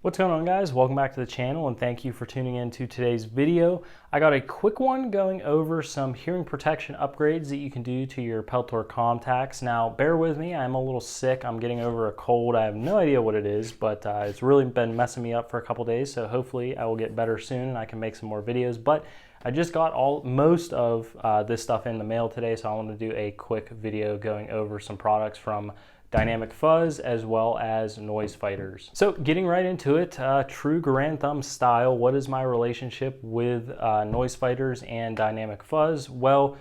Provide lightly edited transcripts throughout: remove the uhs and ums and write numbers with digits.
What's going on, guys? Welcome back to the channel and thank you for tuning in to today's video. I got a quick one going over some hearing protection upgrades that you can do to your Peltor Comtacs. Now bear with me, I'm a little sick. I'm getting over a cold. I have no idea what it is, but it's really been messing me up for a couple days, so hopefully I will get better soon and I can make some more videos. But I just got most of this stuff in the mail today, so I want to do a quick video going over some products from Dynamic Fuzz as well as noise fighters. So getting right into it, true Garand Thumb style, what is my relationship with noise fighters and Dynamic Fuzz? Well,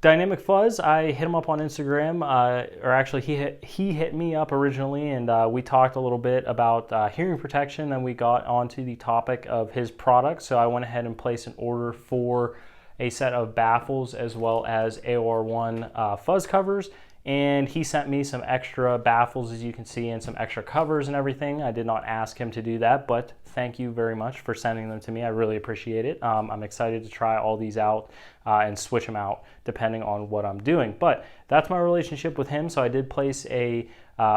Dynamic Fuzz, I hit him up on Instagram, or actually he hit me up originally, and we talked a little bit about hearing protection, and we got onto the topic of his product. So I went ahead and placed an order for a set of baffles as well as AOR1 fuzz covers. And he sent me some extra baffles, as you can see, and some extra covers and everything. I did not ask him to do that, but thank you very much for sending them to me. I really appreciate it. I'm excited to try all these out and switch them out depending on what I'm doing. But that's my relationship with him. So I did place a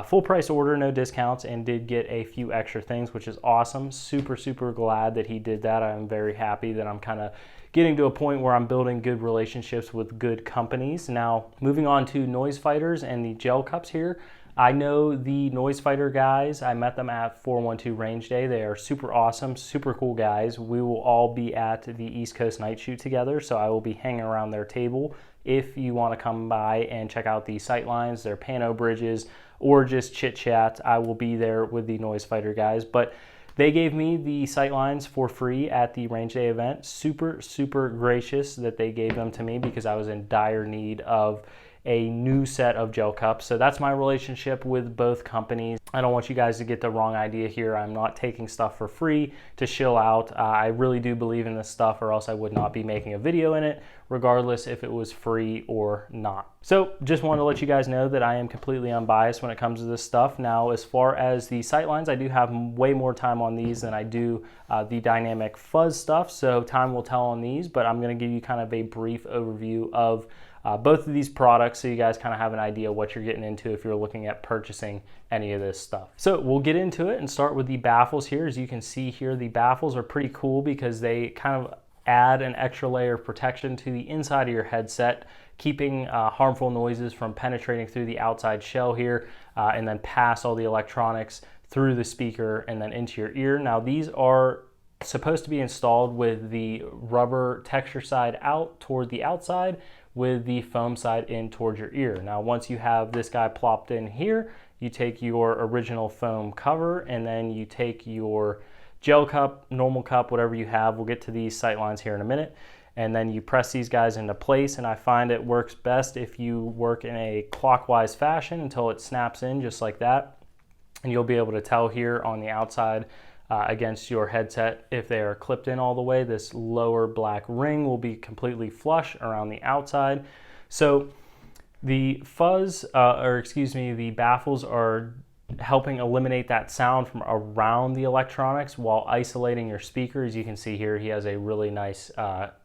full price order, no discounts, and did get a few extra things, which is awesome. Super glad that he did that. I'm very happy that I'm kind of getting to a point where I'm building good relationships with good companies. Now, moving on to noise fighters and the gel cups here. I know the noise fighter guys. I met them at 412 Range Day. They are super awesome, super cool guys. We will all be at the East Coast Night Shoot together, so I will be hanging around their table. If you want to come by and check out the Sightlines, their pano bridges, or just chit chat, I will be there with the noise fighter guys. But they gave me the Sightlines for free at the Range Day event. Super gracious that they gave them to me because I was in dire need of a new set of gel cups. So that's my relationship with both companies. I don't want you guys to get the wrong idea here. I'm not taking stuff for free to shill out. I really do believe in this stuff, or else I would not be making a video in it, regardless if it was free or not. So just wanted to let you guys know that I am completely unbiased when it comes to this stuff. Now, as far as the Sightlines, I do have way more time on these than I do the Dynamic Fuzz stuff. So time will tell on these, but I'm going to give you kind of a brief overview of both of these products so you guys kind of have an idea what you're getting into if you're looking at purchasing any of this stuff. So we'll get into it and start with the baffles here. As you can see here, the baffles are pretty cool because they kind of add an extra layer of protection to the inside of your headset, keeping harmful noises from penetrating through the outside shell here, and then pass all the electronics through the speaker and then into your ear. Now, these are supposed to be installed with the rubber texture side out toward the outside, with the foam side in towards your ear. Now, once you have this guy plopped in here, you take your original foam cover and then you take your gel cup, normal cup, whatever you have. We'll get to these Sightlines here in a minute. And then you press these guys into place, and I find it works best if you work in a clockwise fashion until it snaps in just like that. And you'll be able to tell here on the outside against your headset if they are clipped in all the way. This lower black ring will be completely flush around the outside. So the fuzz, the baffles are helping eliminate that sound from around the electronics while isolating your speaker. As you can see here, he has a really nice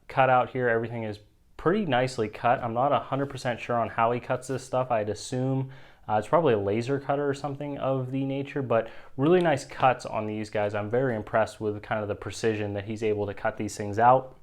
cutout here. Everything is pretty nicely cut. I'm not 100% sure on how he cuts this stuff. I'd assume it's probably a laser cutter or something of the nature, but really nice cuts on these guys. I'm very impressed with kind of the precision that he's able to cut these things out.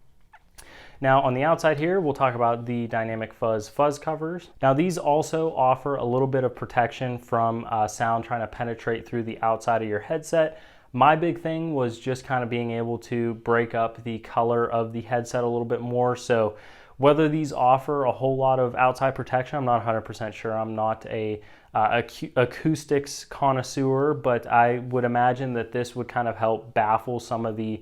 Now, on the outside here, we'll talk about the Dynamic Fuzz covers. Now, these also offer a little bit of protection from sound trying to penetrate through the outside of your headset. My big thing was just kind of being able to break up the color of the headset a little bit more. So whether these offer a whole lot of outside protection, I'm not 100% sure. I'm not a acoustics connoisseur, but I would imagine that this would kind of help baffle some of the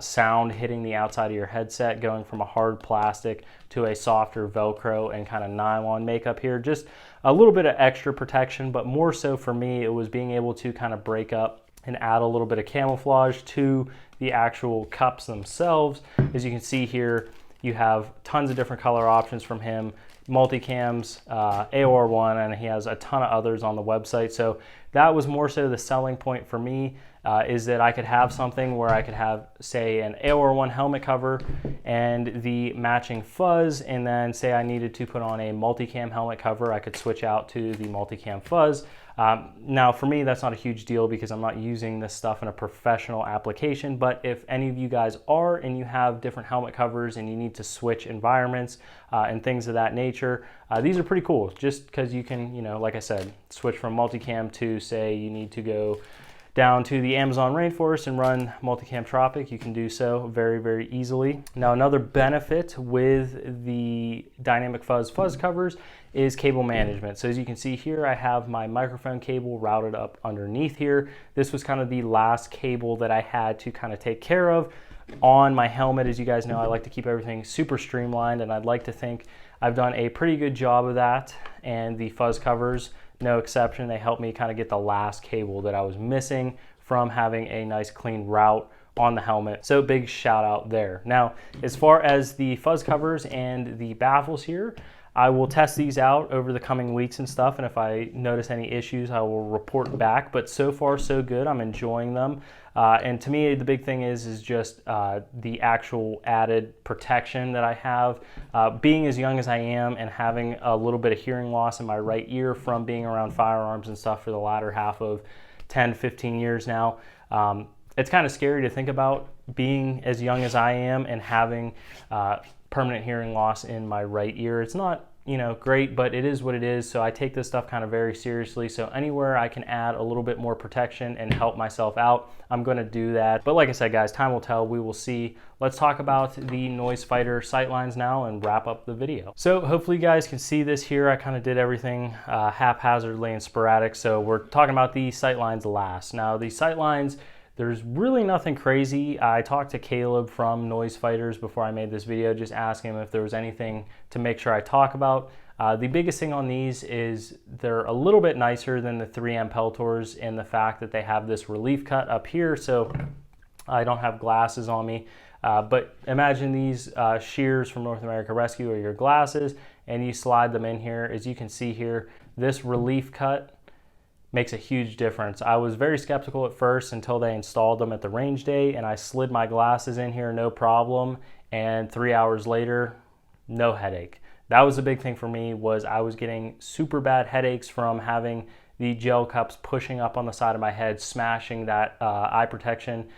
sound hitting the outside of your headset, going from a hard plastic to a softer Velcro and kind of nylon makeup here. Just a little bit of extra protection, but more so for me, it was being able to kind of break up and add a little bit of camouflage to the actual cups themselves. As you can see here, you have tons of different color options from him, multicams, AOR1, and he has a ton of others on the website. So that was more so the selling point for me. is that I could have something where I could have, say, an AOR1 helmet cover and the matching fuzz, and then say I needed to put on a multicam helmet cover, I could switch out to the multicam fuzz. Now for me, that's not a huge deal because I'm not using this stuff in a professional application, but if any of you guys are and you have different helmet covers and you need to switch environments and things of that nature, these are pretty cool just because you can, you know, like I said, switch from multicam to, say, you need to go down to the Amazon rainforest and run multicam tropic, you can do so very, very easily. Now, another benefit with the Dynamic Fuzz covers is cable management. So as you can see here, I have my microphone cable routed up underneath here. This was kind of the last cable that I had to kind of take care of on my helmet. As you guys know, I like to keep everything super streamlined, and I'd like to think I've done a pretty good job of that, and the fuzz covers, no exception. They helped me kind of get the last cable that I was missing from having a nice clean route on the helmet. So big shout out there. Now, as far as the fuzz covers and the baffles here, I will test these out over the coming weeks and stuff, and if I notice any issues, I will report back. But so far, so good. I'm enjoying them. And to me, the big thing is just the actual added protection that I have. Being as young as I am and having a little bit of hearing loss in my right ear from being around firearms and stuff for the latter half of 10, 15 years now, it's kind of scary to think about being as young as I am and having permanent hearing loss in my right ear. It's not, you know, great, but it is what it is. So I take this stuff kind of very seriously. So anywhere I can add a little bit more protection and help myself out, I'm going to do that. But like I said, guys, time will tell. We will see. Let's talk about the Noise Fighter Sightlines now and wrap up the video. So hopefully you guys can see this here. I kind of did everything haphazardly and sporadic. So we're talking about the Sightlines last. Now the Sightlines, there's really nothing crazy. I talked to Caleb from Noise Fighters before I made this video, just asking him if there was anything to make sure I talk about. The biggest thing on these is they're a little bit nicer than the 3M Peltors in the fact that they have this relief cut up here, so I don't have glasses on me. But imagine these shears from North America Rescue are your glasses, and you slide them in here. As you can see here, this relief cut makes a huge difference. I was very skeptical at first until they installed them at the range day, and I slid my glasses in here no problem, and 3 hours later, no headache. That was the big thing for me, was I was getting super bad headaches from having the gel cups pushing up on the side of my head, smashing that eye protection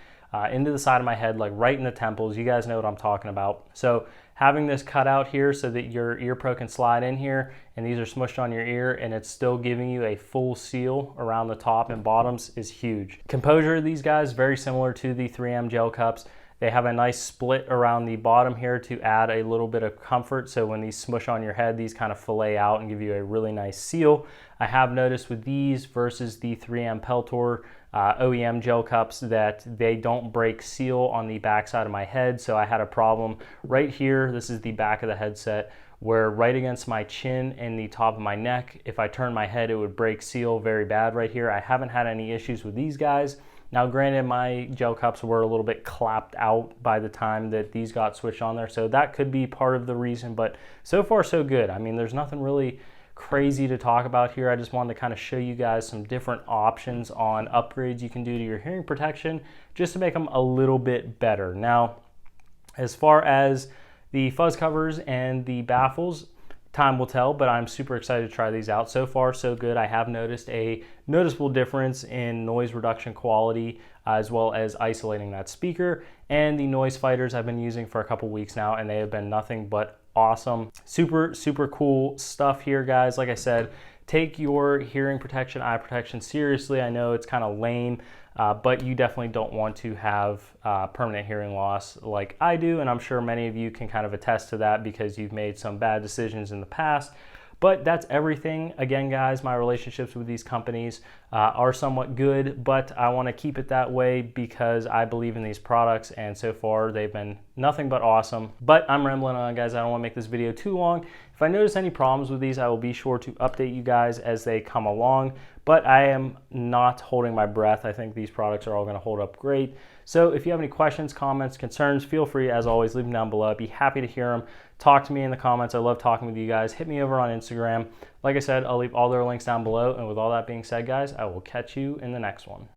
into the side of my head, like right in the temples. You guys know what I'm talking about. So having this cut out here so that your ear pro can slide in here and these are smushed on your ear and it's still giving you a full seal around the top and bottoms is huge. Composure of these guys, very similar to the 3M gel cups. They have a nice split around the bottom here to add a little bit of comfort. So when these smush on your head, these kind of fillet out and give you a really nice seal. I have noticed with these versus the 3M Peltor OEM gel cups that they don't break seal on the back side of my head. So I had a problem right here. This is the back of the headset, where right against my chin and the top of my neck, if I turn my head, it would break seal very bad right here. I haven't had any issues with these guys. Now, granted, my gel cups were a little bit clapped out by the time that these got switched on there, so that could be part of the reason, but so far so good. I mean, there's nothing really crazy to talk about here. I just wanted to kind of show you guys some different options on upgrades you can do to your hearing protection just to make them a little bit better. Now, as far as the fuzz covers and the baffles, time will tell, but I'm super excited to try these out. So far, so good. I have noticed a noticeable difference in noise reduction quality as well as isolating that speaker. And the Noise Fighters I've been using for a couple weeks now, and they have been nothing but awesome. Super, super cool stuff here, guys. Like I said, take your hearing protection, eye protection seriously. I know it's kind of lame, but you definitely don't want to have permanent hearing loss like I do, and I'm sure many of you can kind of attest to that because you've made some bad decisions in the past. But that's everything. Again, guys, my relationships with these companies are somewhat good, but I want to keep it that way because I believe in these products, and so far they've been nothing but awesome. But I'm rambling on, guys. I don't want to make this video too long. If I notice any problems with these, I will be sure to update you guys as they come along, but I am not holding my breath. I think these products are all going to hold up great. So if you have any questions, comments, concerns, feel free, as always, leave them down below. I'd be happy to hear them. Talk to me in the comments. I love talking with you guys. Hit me over on Instagram. Like I said, I'll leave all their links down below. And with all that being said, guys, I will catch you in the next one.